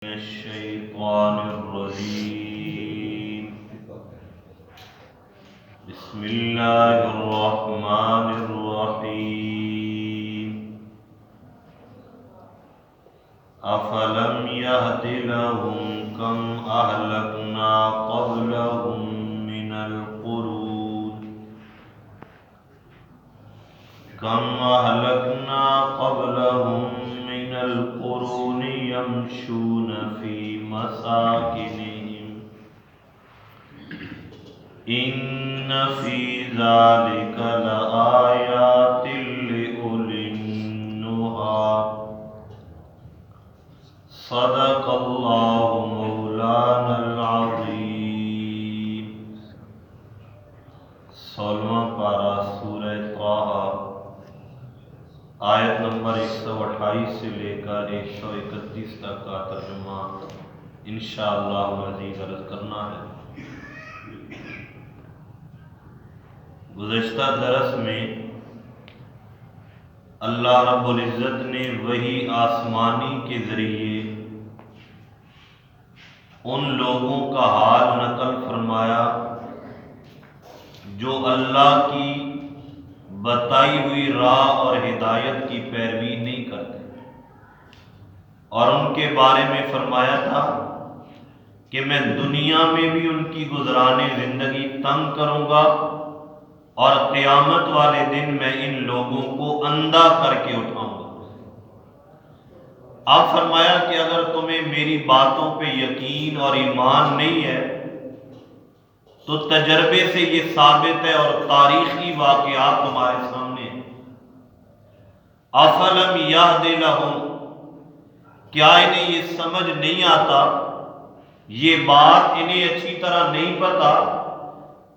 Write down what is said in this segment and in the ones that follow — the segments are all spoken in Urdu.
الشيطان الرجيم بسم الله الرحمن الرحيم أفلم يهد لهم كم أهلكنا قبلهم من القرون من القرون يمشون في مساكنهم إن في ذلك لآيات لأولي النهى صدق الله مولانا العظيم۔ 16واں پارہ سورہ طٰہٰ، آیت نمبر 128 سے لے کر 131 تک کا ترجمہ انشاءاللہ مزید عرض کرنا ہے۔ گزشتہ درس میں اللہ رب العزت نے وحی آسمانی کے ذریعے ان لوگوں کا حال نقل فرمایا جو اللہ کی بتائی ہوئی راہ اور ہدایت کی پیروی نہیں کرتے، اور ان کے بارے میں فرمایا تھا کہ میں دنیا میں بھی ان کی گزرانے زندگی تنگ کروں گا اور قیامت والے دن میں ان لوگوں کو اندھا کر کے اٹھاؤں گا۔ اب فرمایا کہ اگر تمہیں میری باتوں پہ یقین اور ایمان نہیں ہے تو تجربے سے یہ ثابت ہے اور تاریخی واقعات تمہارے سامنے ہیں۔ افلم یہد لہم، کیا انہیں یہ سمجھ نہیں آتا، یہ بات انہیں اچھی طرح نہیں پتا،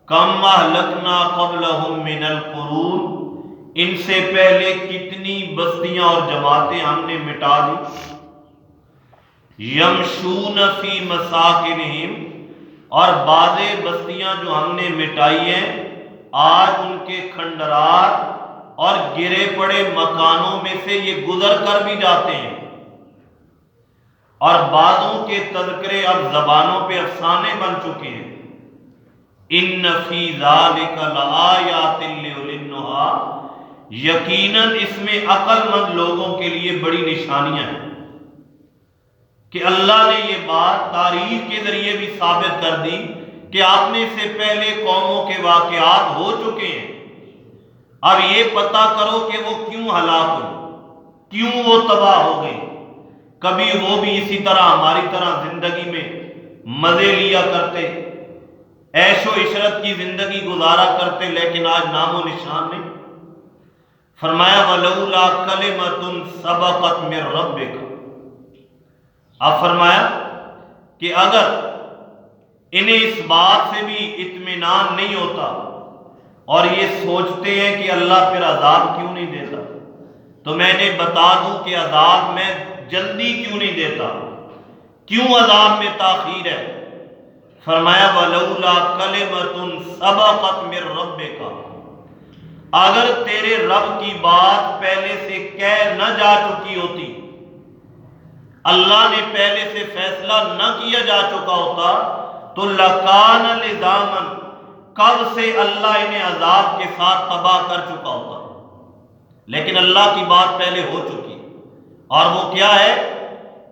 کم اہلکنا قبلہم من القرون، ان سے پہلے کتنی بستیاں اور جماعتیں ہم نے مٹا دی، یمشون فی مساکنہم، اور بعض بستیاں جو ہم نے مٹائی ہیں آج ان کے کھنڈرات اور گرے پڑے مکانوں میں سے یہ گزر کر بھی جاتے ہیں، اور بعضوں کے تذکرے اب زبانوں پہ افسانے بن چکے ہیں۔ ان فی ذالک لآیات لأولی النہی، یقیناً اس میں عقل مند لوگوں کے لیے بڑی نشانیاں ہیں کہ اللہ نے یہ بات تاریخ کے ذریعے بھی ثابت کر دی کہ آپ نے سے پہلے قوموں کے واقعات ہو چکے ہیں، اب یہ پتہ کرو کہ وہ کیوں ہلاک ہوئے، کیوں وہ تباہ ہو گئے۔ کبھی وہ بھی اسی طرح ہماری طرح زندگی میں مزے لیا کرتے، عیش و عشرت کی زندگی گزارا کرتے، لیکن آج نام و نشان نہیں۔ فرمایا وَلَوْلَا كَلِمَةٌ سَبَقَتْ مِن رَبِّكَ، اب فرمایا کہ اگر انہیں اس بات سے بھی اطمینان نہیں ہوتا اور یہ سوچتے ہیں کہ اللہ پھر عذاب کیوں نہیں دیتا، تو میں نے بتا دوں کہ عذاب میں جلدی کیوں نہیں دیتا، کیوں عذاب میں تاخیر ہے۔ فرمایا وَلَوْلَا كَلِمَةٌ سَبَقَتْ مِن رَبِّكَ، اگر تیرے رب کی بات پہلے سے کہہ نہ جا چکی ہوتی، اللہ نے پہلے سے فیصلہ نہ کیا جا چکا ہوتا تو لَكَانَ لِزَامًا، کب سے اللہ انہیں عذاب کے ساتھ تباہ کر چکا ہوتا، لیکن اللہ کی بات پہلے ہو چکی، اور وہ کیا ہے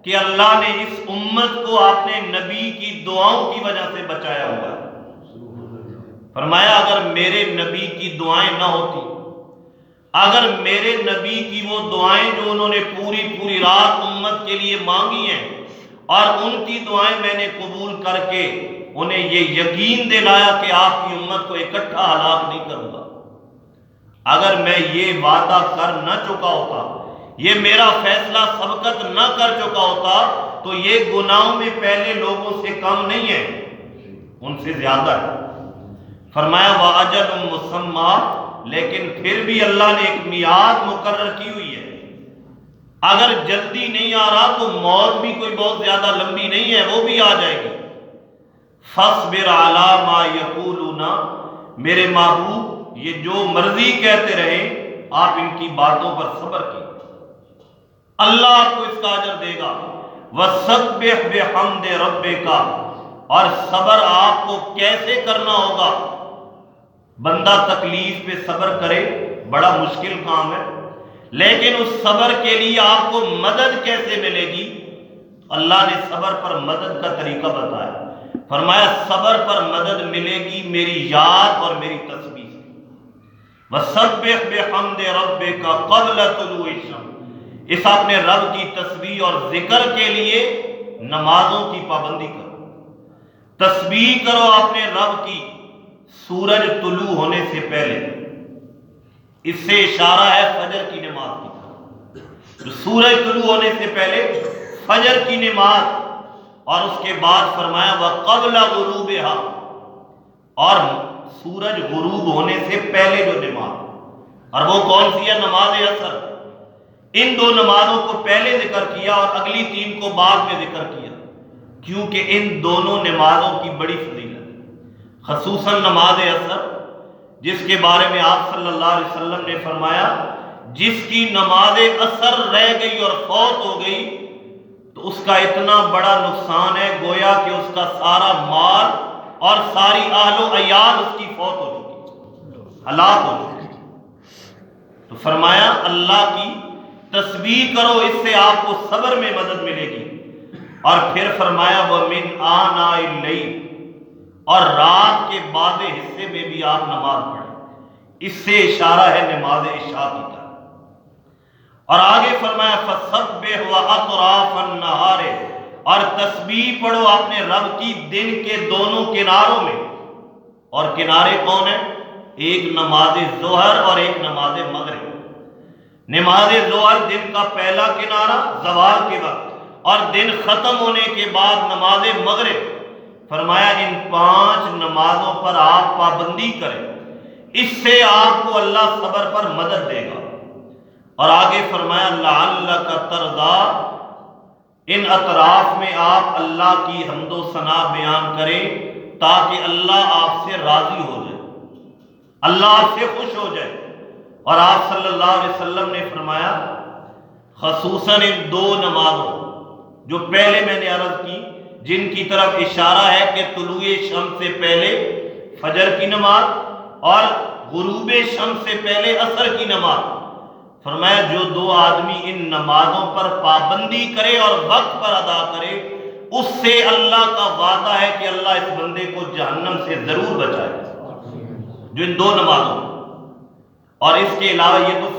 کہ اللہ نے اس امت کو اپنے نبی کی دعاؤں کی وجہ سے بچایا ہوا ہے۔ فرمایا اگر میرے نبی کی دعائیں نہ ہوتی، اگر میرے نبی کی وہ دعائیں جو انہوں نے پوری پوری رات امت کے لیے مانگی ہیں اور ان کی دعائیں میں نے قبول کر کے انہیں یہ یقین دلایا کہ آپ کی امت کو اکٹھا ہلاک نہیں کروں گا، اگر میں یہ وعدہ کر نہ چکا ہوتا، یہ میرا فیصلہ سبقت نہ کر چکا ہوتا، تو یہ گناہوں میں پہلے لوگوں سے کم نہیں ہے، ان سے زیادہ ہے۔ فرمایا وَأَجَلٌ مُّسَمًّى، لیکن پھر بھی اللہ نے ایک میعاد مقرر کی ہوئی ہے، اگر جلدی نہیں آ رہا تو موت بھی کوئی بہت زیادہ لمبی نہیں ہے، وہ بھی آ جائے گی۔ فَاصْبِرْ عَلَىٰ مَا يَقُولُونَ، میرے محبوب یہ جو مرضی کہتے رہے آپ ان کی باتوں پر صبر کیجیے، اللہ آپ کو اس کا اجر دے گا۔ وَسَبِّحْ بِحَمْدِ رَبِّكَ، اور صبر آپ کو کیسے کرنا ہوگا۔ بندہ تکلیف پہ صبر کرے، بڑا مشکل کام ہے، لیکن اس صبر کے لیے آپ کو مدد کیسے ملے گی؟ اللہ نے صبر پر مدد کا طریقہ بتایا، فرمایا صبر پر مدد ملے گی میری یاد اور میری تسبیح سے۔ وَسَبِّحْ بِحَمْدِ رَبِّكَ قَبْلَ طُلُوعِ الشَّمْسِ، اس اپنے رب کی تسبیح اور ذکر کے لیے نمازوں کی پابندی کرو، تسبیح کرو اپنے رب کی سورج طلوع ہونے سے پہلے۔ اس سے اشارہ ہے فجر کی نماز کی طرف، جو سورج طلوع ہونے سے پہلے فجر کی نماز، اور اس کے بعد فرمایا وَقَبْلَ غُرُوبِهَا، اور سورج غروب ہونے سے پہلے جو نماز، اور وہ کون سی ہے؟ نماز عصر۔ ان دو نمازوں کو پہلے ذکر کیا اور اگلی تین کو بعد میں ذکر کیا، کیونکہ ان دونوں نمازوں کی بڑی فضیلت ہے، خصوصاً نماز عصر، جس کے بارے میں آپ صلی اللہ علیہ وسلم نے فرمایا جس کی نماز عصر رہ گئی اور فوت ہو گئی تو اس کا اتنا بڑا نقصان ہے گویا کہ اس کا سارا مال اور ساری اہل و عیال اس کی فوت ہو چکی، ہلاک ہو چکی۔ تو فرمایا اللہ کی تسبیح کرو، اس سے آپ کو صبر میں مدد ملے گی۔ اور پھر فرمایا وَمِنْ آنَاءِ اللَّيْلِ، اور رات کے بعض حصے میں بھی آپ نماز پڑھیں، اس سے اشارہ ہے نماز عشاء کی طرف۔ اور آگے فرمایا فَسَبِّحْ وَأَطْرَافَ النَّهَارِ، اور تسبیح پڑھو اپنے رب کی دن کے دونوں کناروں میں، اور کنارے کون ہیں؟ ایک نماز ظہر اور ایک نماز مغرب۔ نماز ظہر دن کا پہلا کنارہ زوال کے وقت، اور دن ختم ہونے کے بعد نماز مغرب۔ فرمایا ان 5 نمازوں پر آپ پابندی کریں، اس سے آپ کو اللہ صبر پر مدد دے گا۔ اور آگے فرمایا لعلک ترضیٰ، ان اطراف میں آپ اللہ کی حمد و ثنا بیان کریں تاکہ اللہ آپ سے راضی ہو جائے، اللہ آپ سے خوش ہو جائے۔ اور آپ صلی اللہ علیہ وسلم نے فرمایا خصوصاً ان 2 نمازوں جو پہلے میں نے عرض کی، جن کی طرف اشارہ ہے کہ طلوع شمس سے پہلے فجر کی نماز اور غروب شمس سے پہلے عصر کی نماز، فرمایا جو 2 آدمی ان نمازوں پر پابندی کرے اور وقت پر ادا کرے، اس سے اللہ کا وعدہ ہے کہ اللہ اس بندے کو جہنم سے ضرور بچائے، جو ان 2 نمازوں۔ اور اس کے علاوہ یہ تو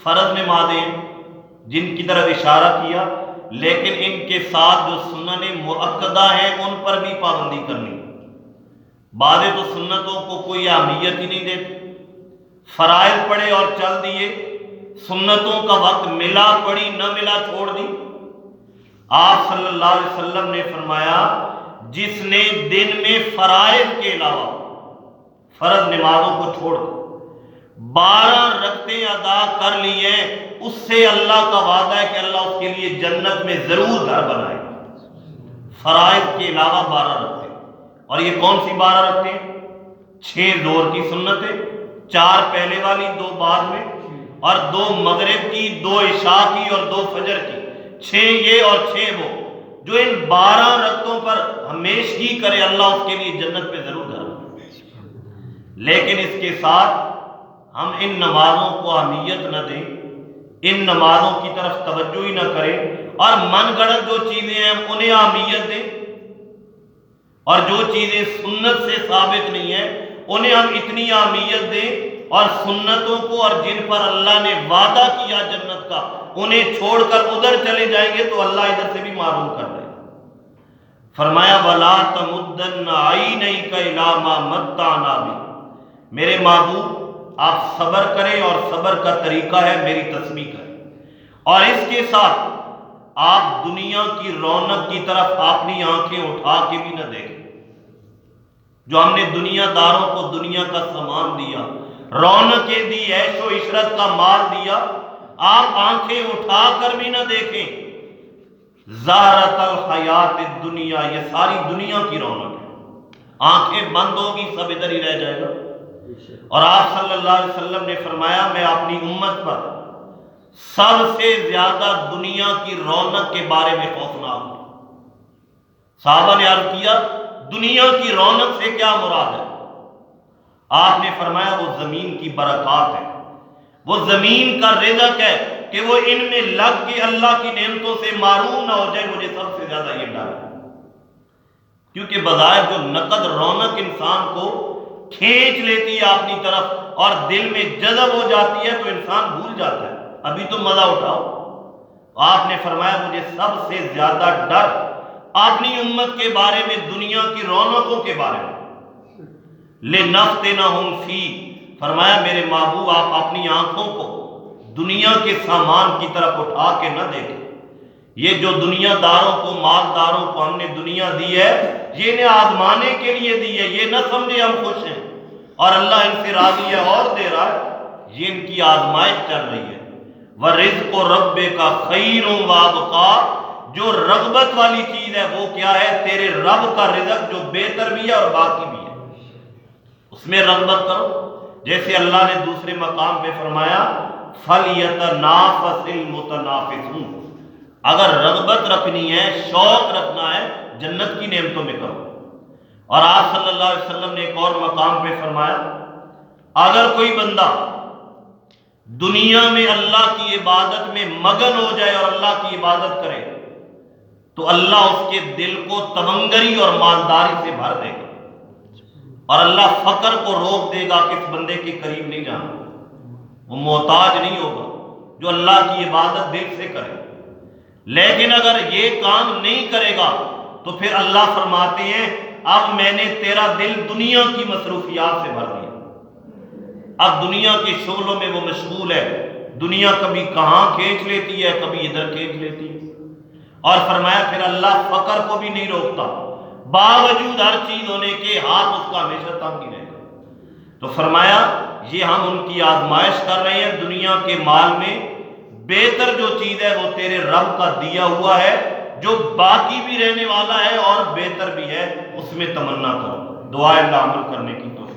فرض نمازیں ہیں جن کی طرف اشارہ کیا، لیکن ان کے ساتھ جو سنن مؤکدہ ہیں ان پر بھی پابندی کرنی۔ بعض تو سنتوں کو کوئی اہمیت ہی نہیں دیتے، فرائض پڑھے اور چل دیے، سنتوں کا وقت ملا پڑھی نہ ملا چھوڑ دی۔ آپ صلی اللہ علیہ وسلم نے فرمایا جس نے دن میں فرائض کے علاوہ فرض نمازوں کو چھوڑ 12 رکعتیں ادا کر لی ہیں، اس سے اللہ کا وعدہ ہے کہ اللہ اس کے لیے جنت میں ضرور گھر بنائے گا۔ فرائض کے علاوہ 12 رکعتیں، اور یہ کون سی 12 رکعتیں؟ 6 ظہر کی سنتیں، 4 پہلے والی، 2 بعد میں، اور 2 مغرب کی، 2 عشاء کی اور 2 فجر کی، 6 یہ اور 6 وہ۔ جو ان 12 رکعتوں پر ہمیشگی کرے اللہ اس کے لیے جنت میں ضرور گھر بنائے۔ لیکن اس کے ساتھ ہم ان نمازوں کو اہمیت نہ دیں، ان نمازوں کی طرف توجہ ہی نہ کریں، اور من گڑت جو چیزیں ہیں انہیں اہمیت دیں، اور جو چیزیں سنت سے ثابت نہیں ہیں انہیں ہم اتنی اہمیت دیں، اور سنتوں کو اور جن پر اللہ نے وعدہ کیا جنت کا انہیں چھوڑ کر ادھر چلے جائیں گے تو اللہ ادھر سے بھی معروم کر دے گا۔ فرمایا وَلَا تَمُدَّنَّ عَيْنَيْكَ إِلَىٰ مَا مَتَّعْنَا بِهِ، میرے محبوب آپ صبر کریں، اور صبر کا طریقہ ہے میری تسبیح کریں، اور اس کے ساتھ آپ دنیا کی رونق کی طرف اپنی آنکھیں اٹھا کے بھی نہ دیکھیں۔ جو ہم نے دنیا داروں کو دنیا کا سامان دیا، رونقیں دی، عیش و عشرت کا مال دیا، آپ آنکھیں اٹھا کر بھی نہ دیکھیں۔ زہرۃ الحیات الدنیا، یہ ساری دنیا کی رونق ہے، آنکھیں بند ہوگی سب ادھر ہی رہ جائے گا۔ اور آپ صلی اللہ علیہ وسلم نے فرمایا میں اپنی امت پر سب سے زیادہ دنیا کی رونق کے بارے میں خوفناک ہو۔ صحابہ نے عرض کیا دنیا کی رونق سے کیا مراد ہے؟ آپ نے فرمایا وہ زمین کی برکات ہے، وہ زمین کا رزق ہے کہ وہ ان میں لگ کے اللہ کی نعمتوں سے معروم نہ ہو جائے۔ مجھے سب سے زیادہ یہ ڈر ہے، کیونکہ بظاہر جو نقد رونق انسان کو کھینچ لیتی ہے اپنی طرف اور دل میں جذب ہو جاتی ہے تو انسان بھول جاتا ہے ابھی تو مزہ اٹھاؤ۔ آپ نے فرمایا مجھے سب سے زیادہ ڈر اپنی امت کے بارے میں دنیا کی رونقوں کے بارے میں۔ لِنَفْتِنَهُمْ فِيهِ، فرمایا میرے محبوب آپ اپنی آنکھوں کو دنیا کے سامان کی طرف اٹھا کے نہ دیکھیں۔ یہ جو دنیا داروں کو، مالداروں کو ہم نے دنیا دی ہے، یہ انہیں آزمانے کے لیے دی ہے، یہ نہ سمجھے ہم خوش ہیں اور اللہ ان سے راضی ہے اور دے رہا ہے، یہ ان کی آزمائش چل رہی ہے۔ وَرِزْقُ رَبِّكَ خَيْرٌ وَأَبْقَىٰ، جو رغبت والی چیز ہے وہ کیا ہے؟ تیرے رب کا رزق جو بہتر بھی ہے اور باقی بھی ہے، اس میں رغبت کرو۔ جیسے اللہ نے دوسرے مقام پہ فرمایا فَلْيَتَنَافَسِ الْمُتَنَافِسُونَ، اگر رغبت رکھنی ہے، شوق رکھنا ہے، جنت کی نعمتوں میں کرو۔ اور آپ صلی اللہ علیہ وسلم نے ایک اور مقام پہ فرمایا اگر کوئی بندہ دنیا میں اللہ کی عبادت میں مگن ہو جائے اور اللہ کی عبادت کرے تو اللہ اس کے دل کو تمنگری اور مالداری سے بھر دے گا، اور اللہ فقر کو روک دے گا کہ اس بندے کے قریب نہیں جانا، وہ محتاج نہیں ہوگا جو اللہ کی عبادت دل سے کرے۔ لیکن اگر یہ کام نہیں کرے گا تو پھر اللہ فرماتے ہیں اب میں نے تیرا دل دنیا کی مصروفیات سے بھر دیا، اب دنیا کے شغلوں میں وہ مشغول ہے، دنیا کبھی کہاں کھینچ لیتی ہے، کبھی ادھر کھینچ لیتی ہے۔ اور فرمایا پھر اللہ فقر کو بھی نہیں روکتا، باوجود ہر چیز ہونے کے ہاتھ اس کا ہمیشہ تنگ ہی رہے گا۔ تو فرمایا یہ ہم ان کی آزمائش کر رہے ہیں، دنیا کے مال میں بہتر جو چیز ہے وہ تیرے رب کا دیا ہوا ہے، جو باقی بھی رہنے والا ہے اور بہتر بھی ہے، اس میں تمنا کرو۔ دعا اللہ عمل کرنے کی توفیق۔